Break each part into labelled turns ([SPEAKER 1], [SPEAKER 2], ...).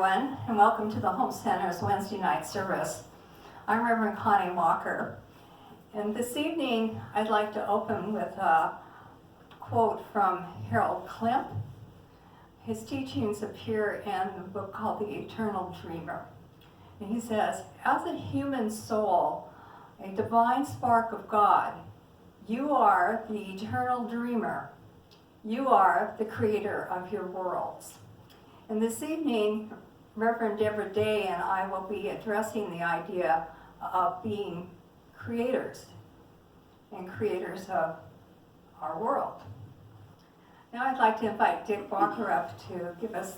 [SPEAKER 1] everyone, and welcome to the Home Center's Wednesday night service. I'm Reverend Connie Walker, and this evening I'd like to open with a quote from H.O.M.E. His teachings appear in a book called The Eternal Dreamer. And he says, as a human soul, a divine spark of God, you are the eternal dreamer. You are the creator of your worlds. And this evening, Reverend Deborah and I will be addressing the idea of being creators and creators of our world. Now I'd like to invite Dick Walker up to give us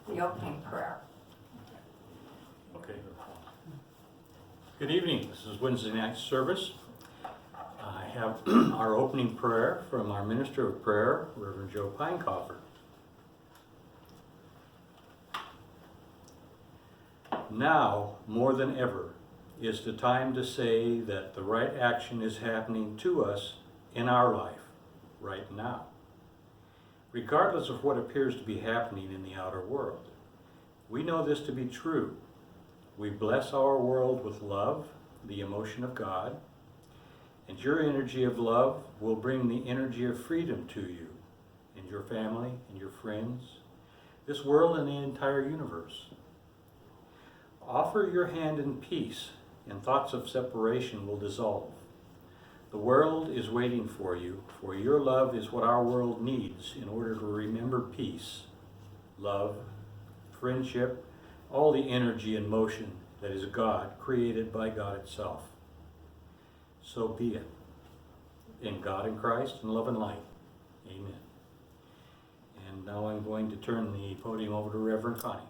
[SPEAKER 1] the opening prayer.
[SPEAKER 2] Okay. Good evening. This is Wednesday night service. I have our opening prayer from our minister of prayer, Reverend Joe Pinecoffer. Now, more than ever, is the time to say that the right action is happening to us in our life, right now, regardless of what appears to be happening in the outer world. We know this to be true. We bless our world with love, the emotion of God, and your energy of love will bring the energy of freedom to you and your family and your friends, this world and the entire universe. Offer your hand in peace, and thoughts of separation will dissolve. The world is waiting for you, for your love is what our world needs in order to remember peace, love, friendship, all the energy and motion that is God, created by God itself. So be it. In God and Christ, and love and light. Amen. And now I'm going to turn the podium over to Reverend Connie.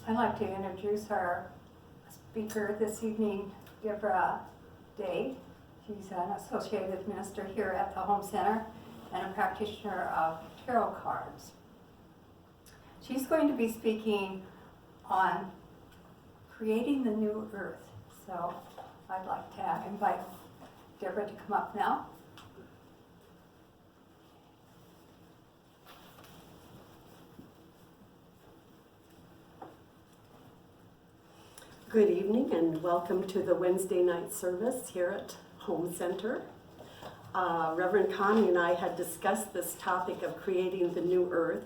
[SPEAKER 1] I'd like to introduce our speaker this evening, Deborah Day. She's an associated minister here at the Home Center and a practitioner of tarot cards. She's going to be speaking on creating the new earth. So I'd like to invite Deborah to come up now.
[SPEAKER 3] Good evening and welcome to the Wednesday night service here at Home Center. Reverend Connie and I had discussed this topic of creating the new earth,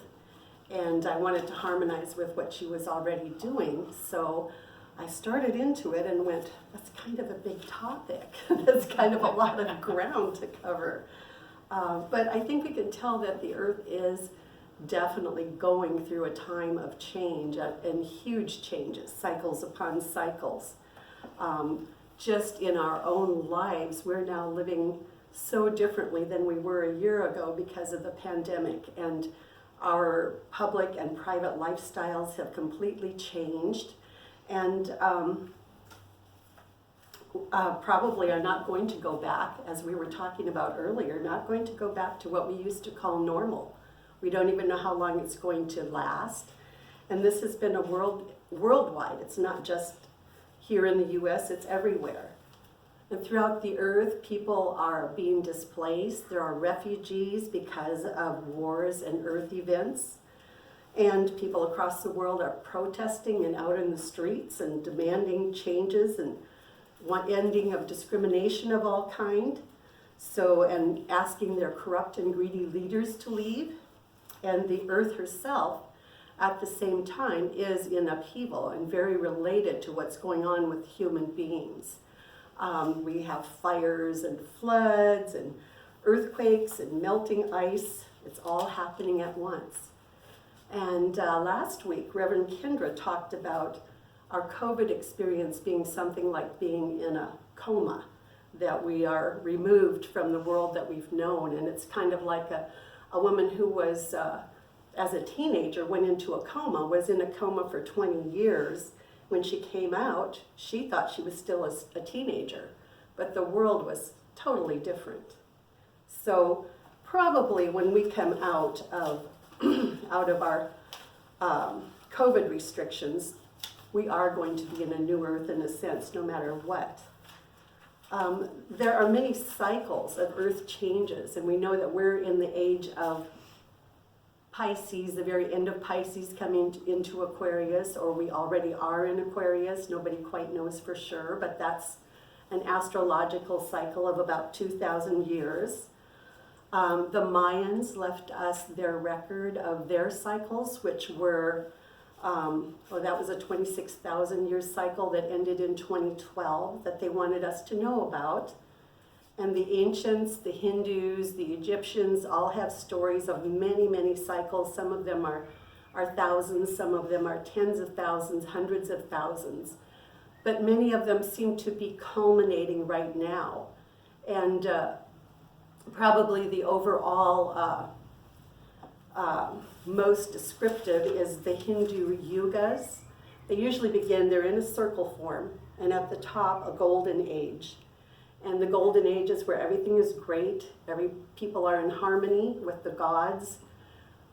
[SPEAKER 3] and I wanted to harmonize with what she was already doing. So I started into it and went, that's kind of a big topic. That's kind of a lot of ground to cover. But I think we can tell that the earth is definitely going through a time of change and huge changes, cycles upon cycles. Just in our own lives, we're now living so differently than we were a year ago because of the pandemic, and our public and private lifestyles have completely changed, and probably are not going to go back, as we were talking about earlier, not going to go back to what we used to call normal. We don't even know how long it's going to last. And this has been a worldwide. It's not just here in the U.S., it's everywhere. And throughout the earth, people are being displaced. There are refugees because of wars and earth events. And people across the world are protesting and out in the streets and demanding changes and want ending of discrimination of all kind. And asking their corrupt and greedy leaders to leave. And the earth herself, at the same time, is in upheaval and very related to what's going on with human beings. We have fires and floods and earthquakes and melting ice. It's all happening at once. And last week, Reverend Kendra talked about our COVID experience being something like being in a coma, that we are removed from the world that we've known. And it's kind of like a woman who was, as a teenager, went into a coma, was in a coma for 20 years. When she came out, she thought she was still a teenager, but the world was totally different. So probably when we come out of our COVID restrictions, we are going to be in a new earth in a sense, no matter what. There are many cycles of earth changes, and we know that we're in the age of Pisces, the very end of Pisces coming into Aquarius, or we already are in Aquarius. Nobody quite knows for sure, but that's an astrological cycle of about 2,000 years. The Mayans left us their record of their cycles, which were, that was a 26,000 year cycle that ended in 2012 that they wanted us to know about. And the ancients, the Hindus, the Egyptians all have stories of many, many cycles. Some of them are thousands, some of them are tens of thousands, hundreds of thousands. But many of them seem to be culminating right now. And probably the overall most descriptive is the Hindu yugas. They usually begin, they're in a circle form, and at the top, a golden age. And the golden age is where everything is great, people are in harmony with the gods,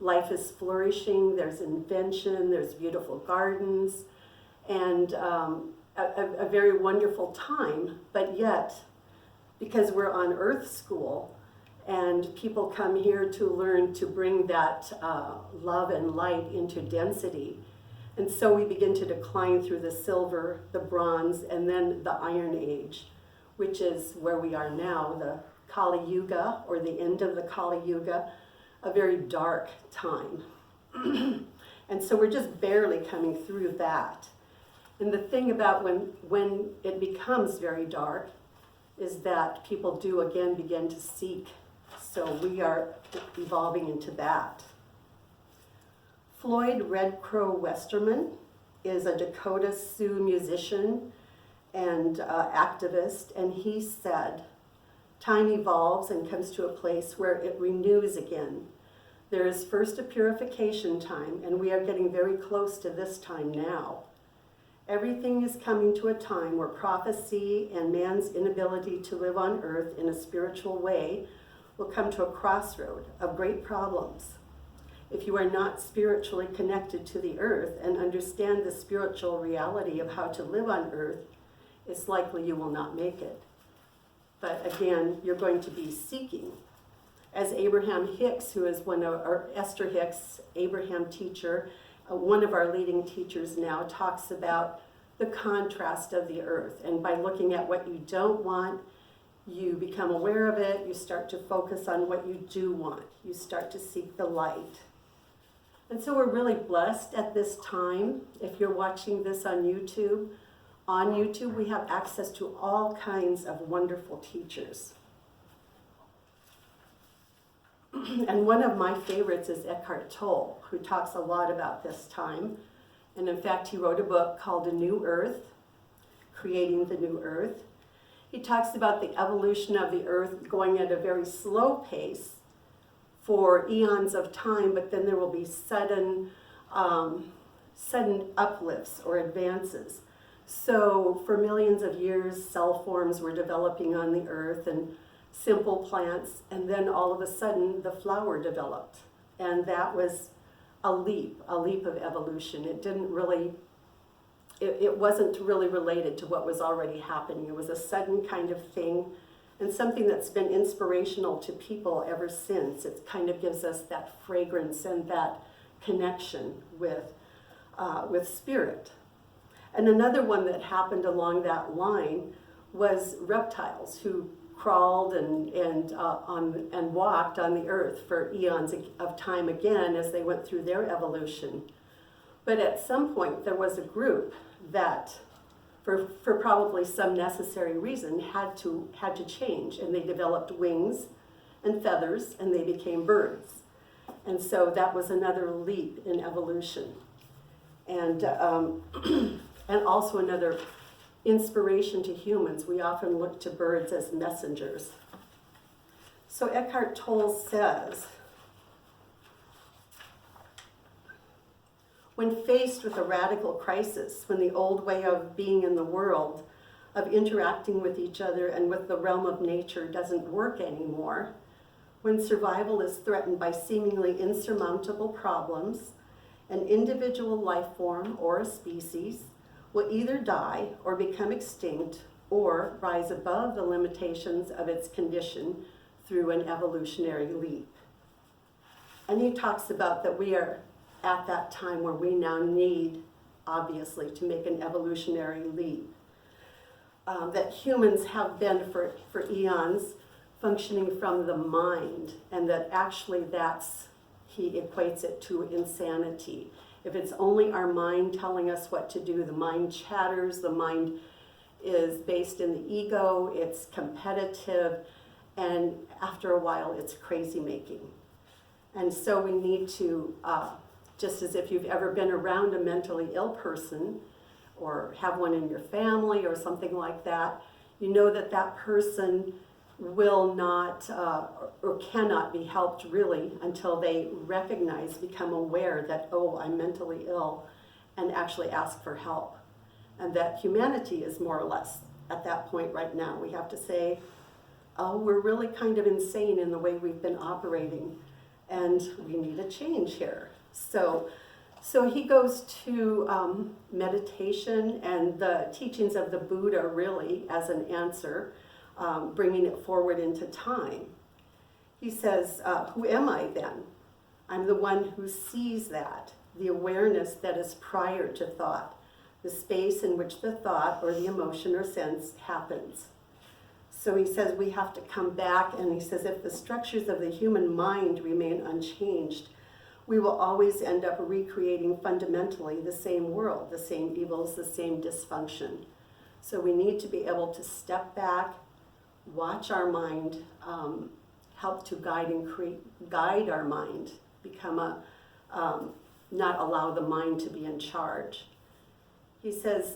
[SPEAKER 3] life is flourishing, there's invention, there's beautiful gardens, and a very wonderful time. But yet, because we're on Earth School, and people come here to learn to bring that love and light into density. And so we begin to decline through the silver, the bronze, and then the iron age, which is where we are now, the Kali Yuga, or the end of the Kali Yuga, a very dark time. And so we're just barely coming through that. And the thing about when it becomes very dark is that people do again begin to seek. So we are evolving into that. Floyd Red Crow Westerman is a Dakota Sioux musician and activist, and he said, time evolves and comes to a place where it renews again. There is first a purification time, and we are getting very close to this time now. Everything is coming to a time where prophecy and man's inability to live on earth in a spiritual way will come to a crossroad of great problems. If you are not spiritually connected to the earth and understand the spiritual reality of how to live on earth, it's likely you will not make it. But again, you're going to be seeking. As Abraham Hicks, who is Esther Hicks, Abraham teacher, one of our leading teachers now, talks about the contrast of the earth. And by looking at what you don't want, you become aware of it, you start to focus on what you do want. You start to seek the light. And so we're really blessed at this time. If you're watching this on YouTube we have access to all kinds of wonderful teachers. And one of my favorites is Eckhart Tolle, who talks a lot about this time. And in fact, he wrote a book called A New Earth, Creating the New Earth. He talks about the evolution of the earth going at a very slow pace for eons of time, but then there will be sudden uplifts or advances. So for millions of years, cell forms were developing on the earth and simple plants, and then all of a sudden the flower developed. And that was a leap of evolution. It wasn't really related to what was already happening. It was a sudden kind of thing, and something that's been inspirational to people ever since. It kind of gives us that fragrance and that connection with spirit. And another one that happened along that line was reptiles who crawled and walked on the earth for eons of time again as they went through their evolution. But at some point there was a group that, for probably some necessary reason, had to change, and they developed wings and feathers, and they became birds. And so that was another leap in evolution. And and also another inspiration to humans. We often look to birds as messengers. So Eckhart Tolle says, when faced with a radical crisis, when the old way of being in the world, of interacting with each other and with the realm of nature doesn't work anymore, when survival is threatened by seemingly insurmountable problems, an individual life form or a species will either die or become extinct or rise above the limitations of its condition through an evolutionary leap. And he talks about that we are at that time where we now need, obviously, to make an evolutionary leap. That humans have been for eons functioning from the mind, and that actually he equates it to insanity. If it's only our mind telling us what to do, the mind chatters, the mind is based in the ego, it's competitive, and after a while it's crazy making. And so we need to, just as if you've ever been around a mentally ill person, or have one in your family or something like that, you know that that person will not or cannot be helped really until they recognize, become aware that, oh, I'm mentally ill, and actually ask for help. And that humanity is more or less at that point right now. We have to say, oh, we're really kind of insane in the way we've been operating, and we need a change here. So he goes to meditation and the teachings of the Buddha really as an answer, bringing it forward into time. He says, who am I then? I'm the one who sees that, the awareness that is prior to thought, the space in which the thought or the emotion or sense happens. So he says we have to come back, and he says if the structures of the human mind remain unchanged, we will always end up recreating fundamentally the same world, the same evils, the same dysfunction. So we need to be able to step back, watch our mind, help to guide our mind, become not allow the mind to be in charge. He says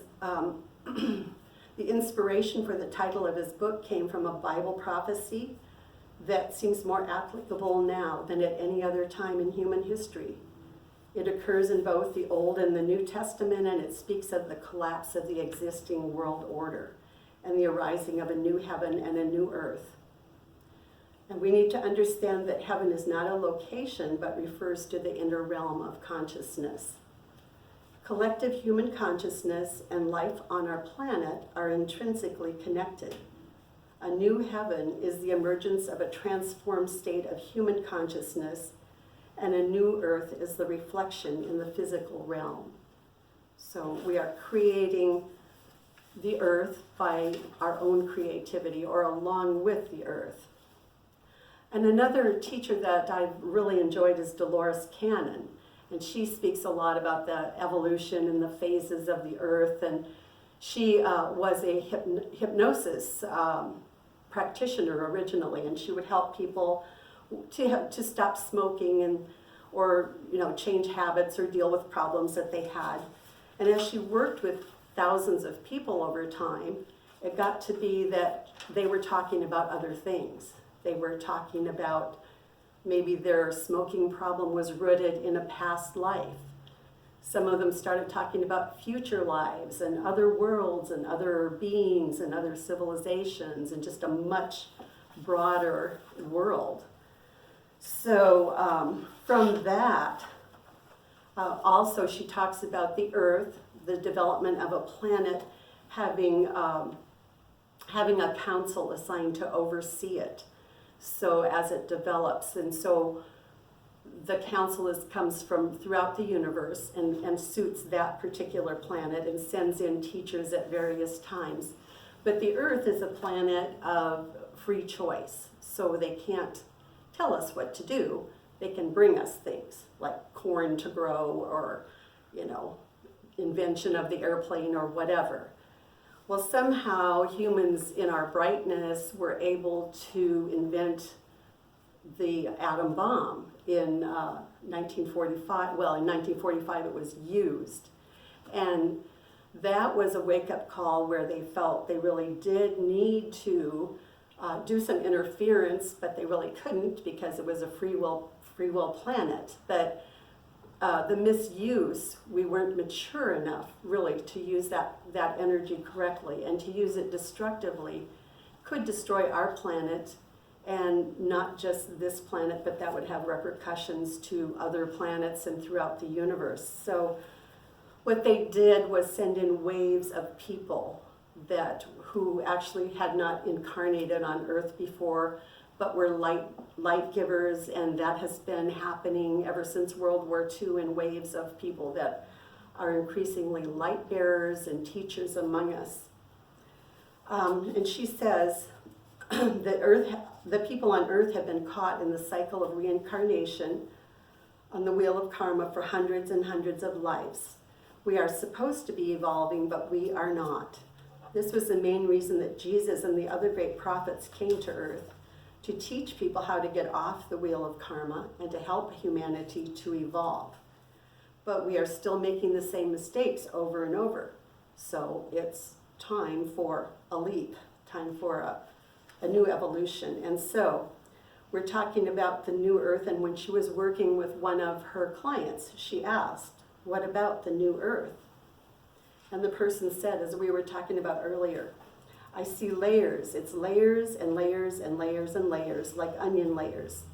[SPEAKER 3] the inspiration for the title of his book came from a Bible prophecy that seems more applicable now than at any other time in human history. It occurs in both the Old and the New Testament, and it speaks of the collapse of the existing world order and the arising of a new heaven and a new earth. And we need to understand that heaven is not a location, but refers to the inner realm of consciousness. Collective human consciousness and life on our planet are intrinsically connected. A new heaven is the emergence of a transformed state of human consciousness, and a new earth is the reflection in the physical realm. So we are creating the earth by our own creativity, or along with the earth. And another teacher that I've really enjoyed is Dolores Cannon, and she speaks a lot about the evolution and the phases of the earth, and she was a hypnosis practitioner originally, and she would help people to stop smoking or change habits or deal with problems that they had. And as she worked with thousands of people over time, it got to be that they were talking about other things. They were talking about maybe their smoking problem was rooted in a past life. Some of them started talking about future lives and other worlds and other beings and other civilizations and just a much broader world. So from that, also she talks about the Earth, the development of a planet having a council assigned to oversee it. So as it develops, and so the council comes from throughout the universe and suits that particular planet and sends in teachers at various times. But the Earth is a planet of free choice, so they can't tell us what to do. They can bring us things like corn to grow or, invention of the airplane or whatever. Well, somehow humans in our brightness were able to invent the atom bomb in 1945. Well, in 1945 it was used. And that was a wake-up call where they felt they really did need to do some interference, but they really couldn't because it was a free will planet. But the misuse, we weren't mature enough really to use that energy correctly, and to use it destructively could destroy our planet, and not just this planet, but that would have repercussions to other planets and throughout the universe. So What they did was send in waves of people who actually had not incarnated on Earth before, but were light givers, and that has been happening ever since World War II in waves of people that are increasingly light bearers and teachers among us. And she says that the people on Earth have been caught in the cycle of reincarnation on the wheel of karma for hundreds and hundreds of lives. We are supposed to be evolving, but we are not. This was the main reason that Jesus and the other great prophets came to Earth, to teach people how to get off the wheel of karma and to help humanity to evolve. But we are still making the same mistakes over and over. So it's time for a leap, time for a new evolution. And so we're talking about the new Earth, and when she was working with one of her clients, she asked, what about the new Earth? And the person said, as we were talking about earlier, I see layers. It's layers and layers and layers and layers, like onion layers.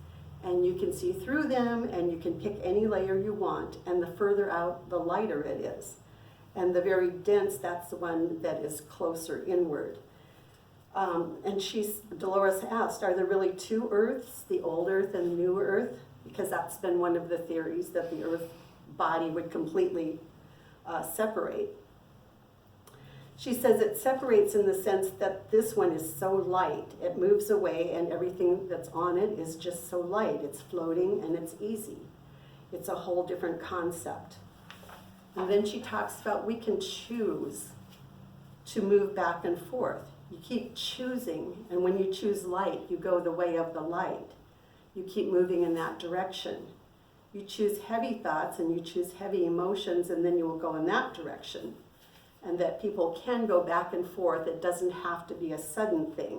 [SPEAKER 3] And you can see through them, and you can pick any layer you want, and the further out, the lighter it is. And the very dense, that's the one that is closer inward. And Dolores asked, are there really two Earths, the old Earth and the new Earth? Because that's been one of the theories, that the Earth body would completely separate. She says it separates in the sense that this one is so light, it moves away, and everything that's on it is just so light. It's floating and it's easy. It's a whole different concept. And then she talks about we can choose to move back and forth. You keep choosing, and when you choose light, you go the way of the light. You keep moving in that direction. You choose heavy thoughts and you choose heavy emotions, and then you will go in that direction. And that people can go back and forth. It doesn't have to be a sudden thing,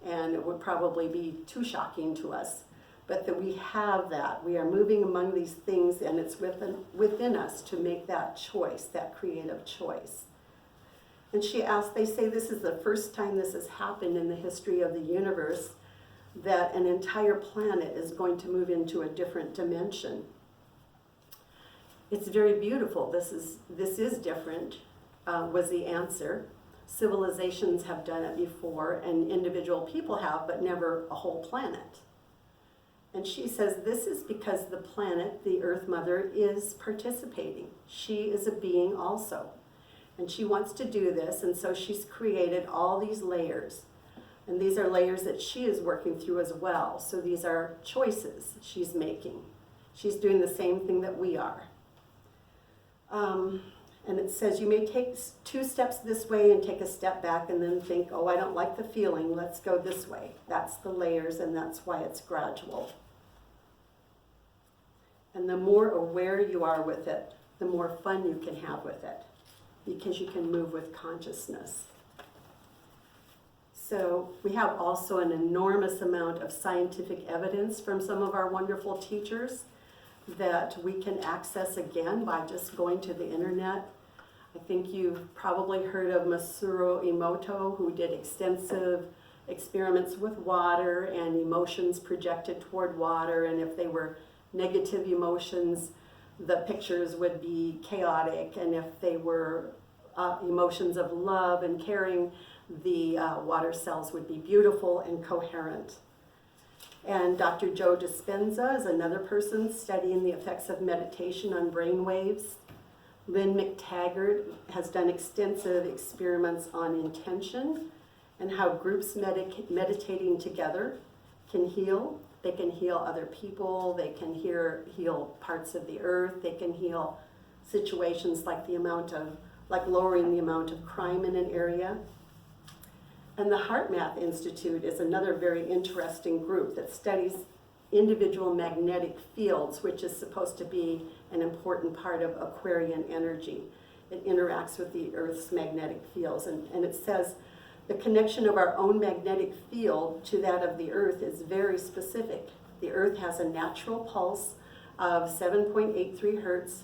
[SPEAKER 3] and it would probably be too shocking to us. But that we have that. We are moving among these things, and it's within us to make that choice, that creative choice. And she asked, they say this is the first time this has happened in the history of the universe, that an entire planet is going to move into a different dimension. It's very beautiful. This is different, was the answer. Civilizations have done it before, and individual people have, but never a whole planet. And she says this is because the planet, the Earth Mother, is participating. She is a being also. And she wants to do this, and so she's created all these layers. And these are layers that she is working through as well. So these are choices she's making. She's doing the same thing that we are. And it says you may take 2 steps this way and take a step back and then think, oh, I don't like the feeling, let's go this way. That's the layers, and that's why it's gradual. And the more aware you are with it, the more fun you can have with it, because you can move with consciousness. So we have also an enormous amount of scientific evidence from some of our wonderful teachers that we can access again by just going to the internet. I think you've probably heard of Masaru Emoto, who did extensive experiments with water and emotions projected toward water, and if they were negative emotions, the pictures would be chaotic, and if they were emotions of love and caring, the water cells would be beautiful and coherent. And Dr. Joe Dispenza is another person studying the effects of meditation on brain waves. Lynn McTaggart has done extensive experiments on intention and how groups meditating together can heal. They can heal other people, they can heal parts of the earth, they can heal situations like lowering the amount of crime in an area. And the HeartMath Institute is another very interesting group that studies individual magnetic fields, which is supposed to be an important part of Aquarian energy. It interacts with the Earth's magnetic fields, and it says the connection of our own magnetic field to that of the Earth is very specific. The Earth has a natural pulse of 7.83 hertz,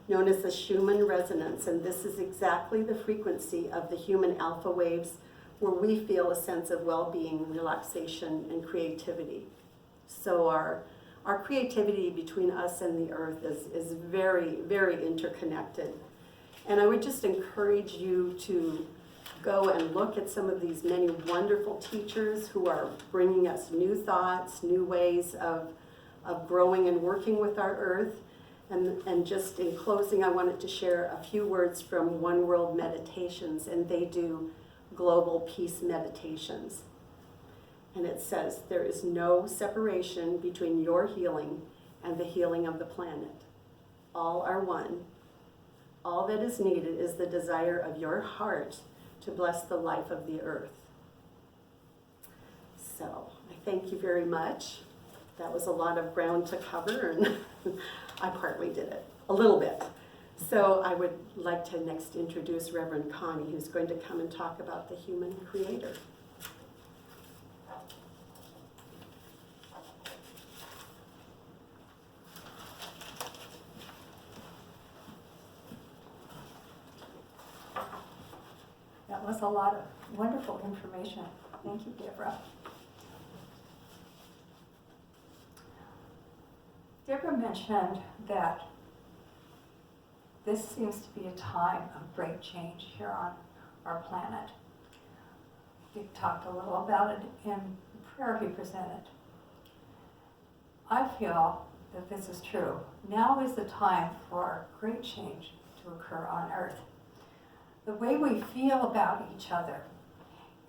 [SPEAKER 3] known as the Schumann resonance, and this is exactly the frequency of the human alpha waves, where we feel a sense of well-being, relaxation, and creativity. So our creativity between us and the Earth is very, very interconnected. And I would just encourage you to go and look at some of these many wonderful teachers who are bringing us new thoughts, new ways of growing and working with our earth. And just in closing, I wanted to share a few words from One World Meditations, and they do global peace meditations. And it says, there is no separation between your healing and the healing of the planet. All are one. All that is needed is the desire of your heart to bless the life of the earth. So, I thank you very much. That was a lot of ground to cover, and I partly did it, a little bit. So I would like to next introduce Reverend Connie, who's going to come and talk about the human creator.
[SPEAKER 1] That was a lot of wonderful information. Thank you, Deborah. Deborah mentioned that this seems to be a time of great change here on our planet. We talked a little about it in the prayer he presented. I feel that this is true. Now is the time for great change to occur on Earth. The way we feel about each other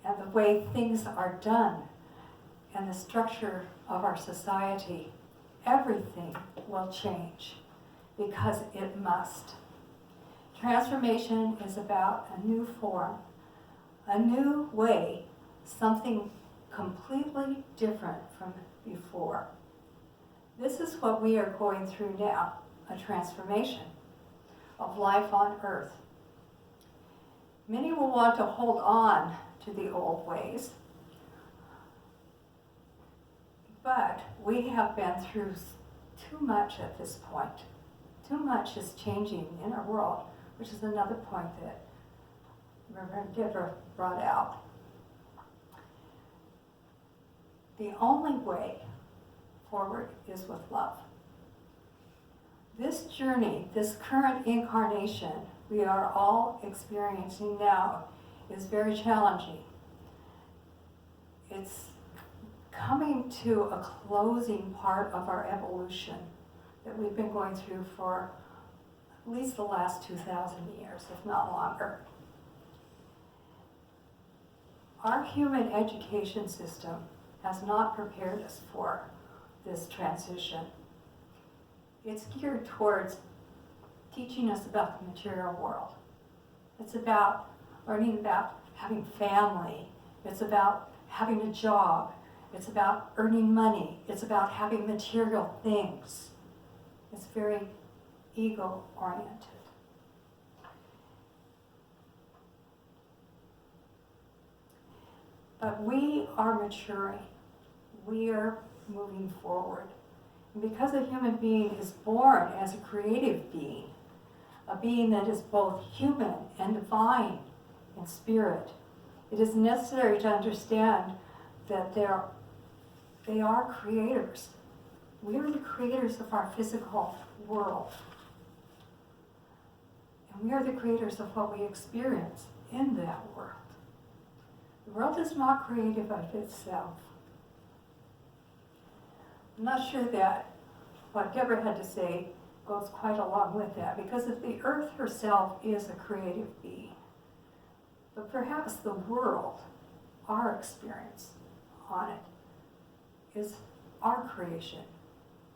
[SPEAKER 1] and the way things are done and the structure of our society, everything will change because it must. Transformation is about a new form, a new way, something completely different from before. This is what we are going through now, a transformation of life on Earth. Many will want to hold on to the old ways, but we have been through too much at this point. Too much is changing in our world, which is another point that Reverend Deborah brought out. The only way forward is with love. This journey, this current incarnation we are all experiencing now is very challenging. It's coming to a closing part of our evolution that we've been going through for at least the last 2,000 years, if not longer. Our human education system has not prepared us for this transition. It's geared towards teaching us about the material world. It's about learning about having family. It's about having a job. It's about earning money. It's about having material things. It's very ego-oriented. But we are maturing. We are moving forward. And because a human being is born as a creative being, a being that is both human and divine in spirit, it is necessary to understand that they are creators. We are the creators of our physical world. And we are the creators of what we experience in that world. The world is not creative of itself. I'm not sure that what Deborah had to say goes quite along with that, because if the earth herself is a creative being, but perhaps the world, our experience on it, is our creation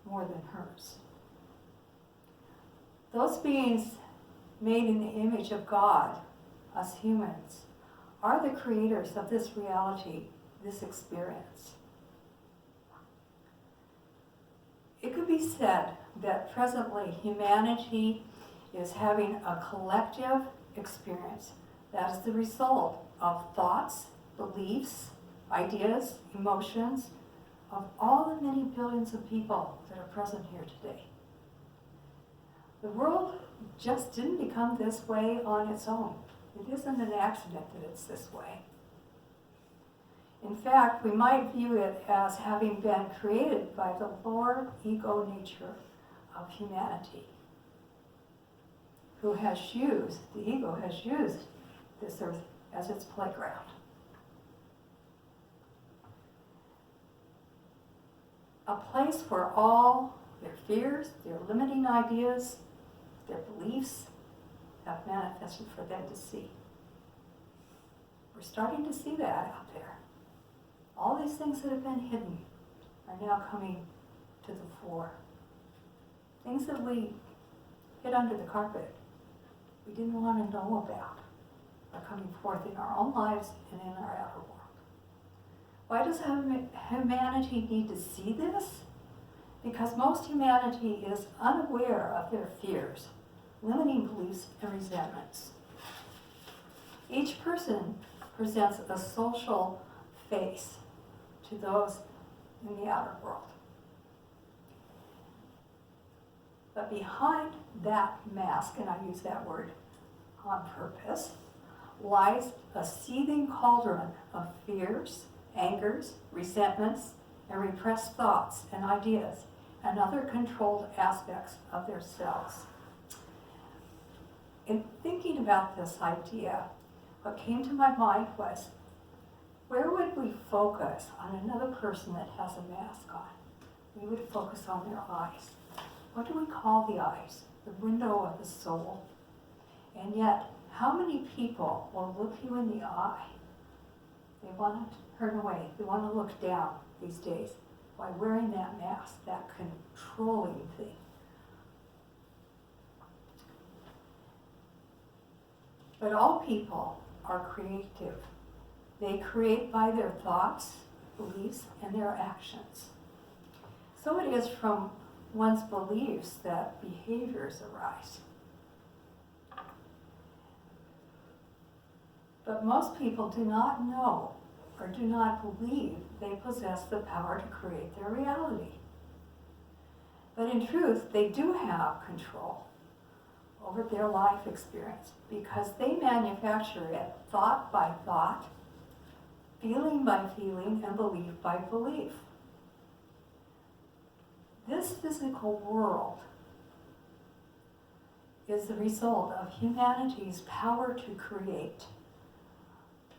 [SPEAKER 1] more than hers. Those beings made in the image of God, us humans, are the creators of this reality, this experience. It could be said that presently humanity is having a collective experience that is the result of thoughts, beliefs, ideas, emotions of all the many billions of people that are present here today. The world just didn't become this way on its own. It isn't an accident that it's this way. In fact, we might view it as having been created by the lower ego nature of humanity. who has used, the ego has used this earth as its playground. A place where all their fears, their limiting ideas, their beliefs have manifested for them to see. We're starting to see that out there. All these things that have been hidden are now coming to the fore. Things that we hid under the carpet, we didn't want to know about, are coming forth in our own lives and in our outer world. Why does humanity need to see this? Because most humanity is unaware of their fears, limiting beliefs, and resentments. Each person presents a social face to those in the outer world. But behind that mask, and I use that word on purpose, lies a seething cauldron of fears, angers, resentments, and repressed thoughts and ideas, and other controlled aspects of their selves. In thinking about this idea, what came to my mind was, where would we focus on another person that has a mask on? We would focus on their eyes. What do we call the eyes? The window of the soul. And yet, how many people will look you in the eye? They want to turn away. They want to look down these days by wearing that mask, that controlling thing. But all people are creative. They create by their thoughts, beliefs, and their actions. So it is from one's beliefs that behaviors arise. But most people do not know or do not believe they possess the power to create their reality. But in truth, they do have control over their life experience because they manufacture it thought by thought, feeling by feeling, and belief by belief. This physical world is the result of humanity's power to create.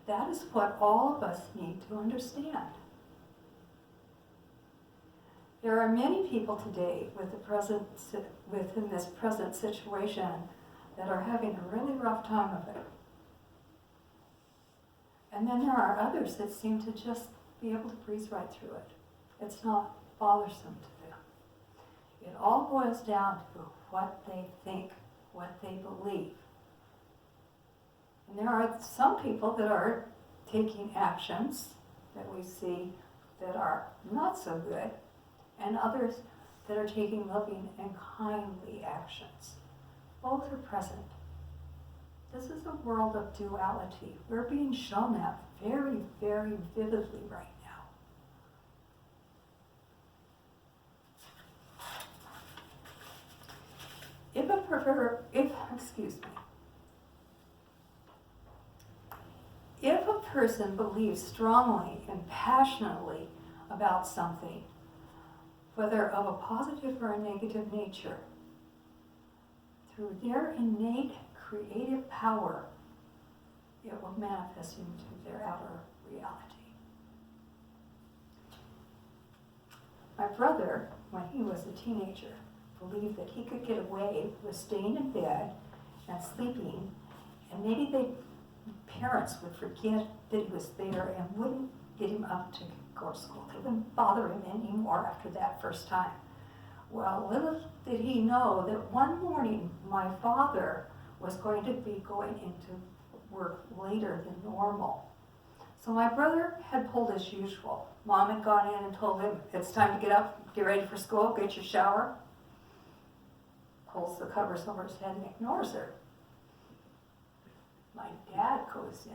[SPEAKER 1] That is what all of us need to understand. There are many people today within this present situation that are having a really rough time of it. And then there are others that seem to just be able to breeze right through it. It's not bothersome to them. It all boils down to what they think, what they believe. And there are some people that are taking actions that we see that are not so good, and others that are taking loving and kindly actions. Both are present. This is a world of duality. We're being shown that very, very vividly right now. If a person believes strongly and passionately about something, whether of a positive or a negative nature, through their innate creative power, it will manifest into their outer reality. My brother, when he was a teenager, believed that he could get away with staying in bed and sleeping, and maybe the parents would forget that he was there and wouldn't get him up to go to school. They wouldn't bother him anymore after that first time. Well, little did he know that one morning my father was going to be going into work later than normal. So my brother had pulled as usual. Mom had gone in and told him, it's time to get up, get ready for school, get your shower. Pulls the covers over his head and ignores her. My dad goes in,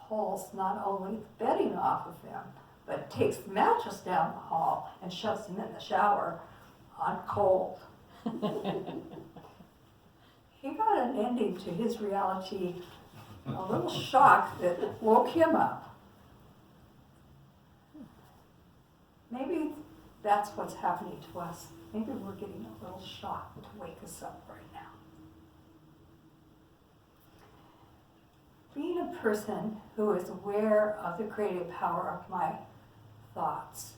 [SPEAKER 1] pulls not only the bedding off of him, but takes the mattress down the hall and shoves him in the shower on cold. He got an ending to his reality, a little shock that woke him up. Maybe that's what's happening to us. Maybe we're getting a little shock to wake us up right now. being a person who is aware of the creative power of my thoughts,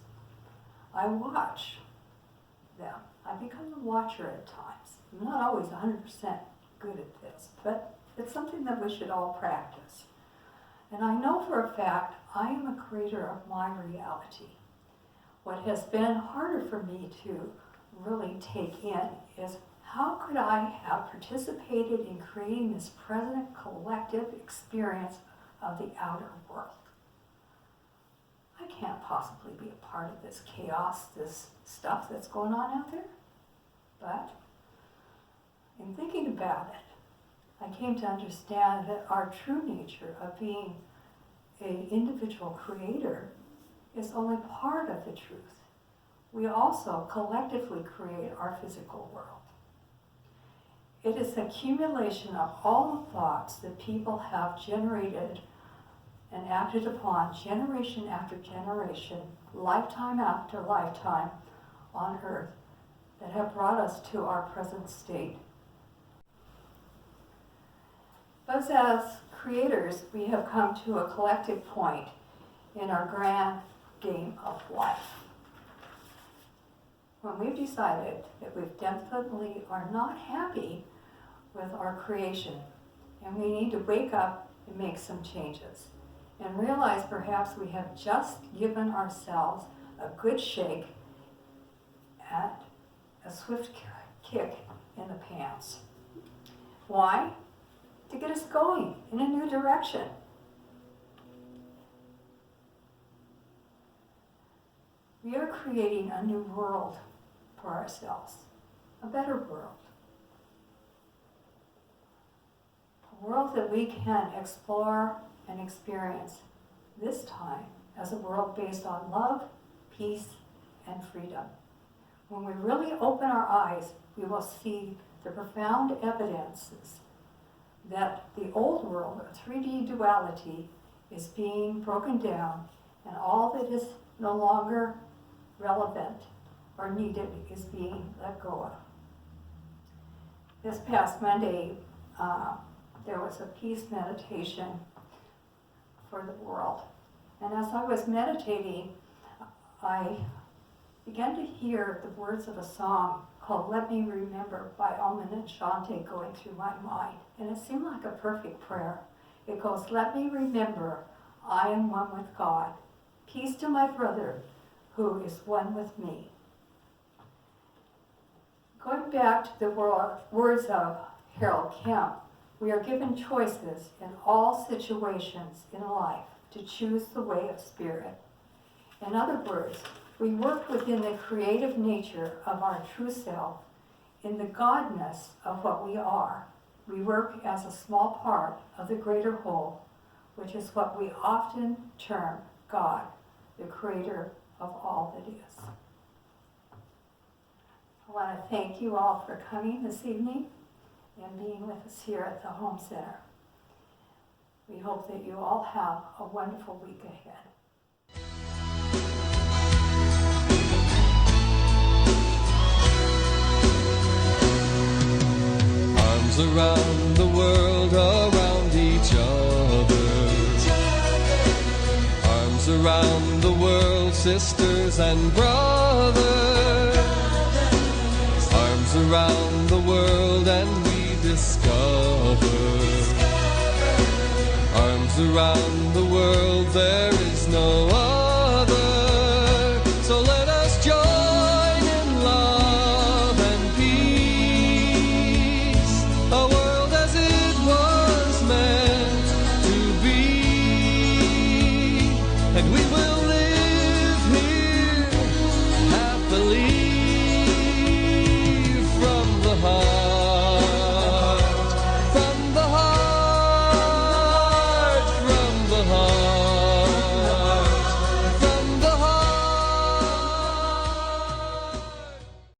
[SPEAKER 1] I watch them. I become a watcher at times. I'm not always 100% good at this, but it's something that we should all practice. And I know for a fact I am a creator of my reality. What has been harder for me to really take in is how could I have participated in creating this present collective experience of the outer world? I can't possibly be a part of this chaos, this stuff that's going on out there. But in thinking about it, I came to understand that our true nature of being an individual creator is only part of the truth. We also collectively create our physical world. It is the accumulation of all the thoughts that people have generated and acted upon generation after generation, lifetime after lifetime on earth that have brought us to our present state. But as creators, we have come to a collective point in our grand game of life. When we've decided that we definitely are not happy with our creation, and we need to wake up and make some changes, and realize perhaps we have just given ourselves a good shake and a swift kick in the pants. Why? To get us going in a new direction. We are creating a new world for ourselves, a better world. A world that we can explore and experience this time as a world based on love, peace, and freedom. When we really open our eyes, we will see the profound evidences that the old world of 3D duality is being broken down, and all that is no longer relevant or needed is being let go of. This past Monday, there was a peace meditation for the world. And as I was meditating, I began to hear the words of a song called Let Me Remember by H.O.M.E and Shante going through my mind. And it seemed like a perfect prayer. It goes, let me remember I am one with God. Peace to my brother who is one with me. Going back to the words of H.O.M.E, we are given choices in all situations in life to choose the way of spirit. In other words, we work within the creative nature of our true self, in the godness of what we are. We work as a small part of the greater whole, which is what we often term God, the creator of all that is. I want to thank you all for coming this evening and being with us here at the Home Center. We hope that you all have a wonderful week ahead.
[SPEAKER 4] Arms around the world, around each other. Arms around the world, sisters and brothers. Arms around the world and we discover. Arms around the world, there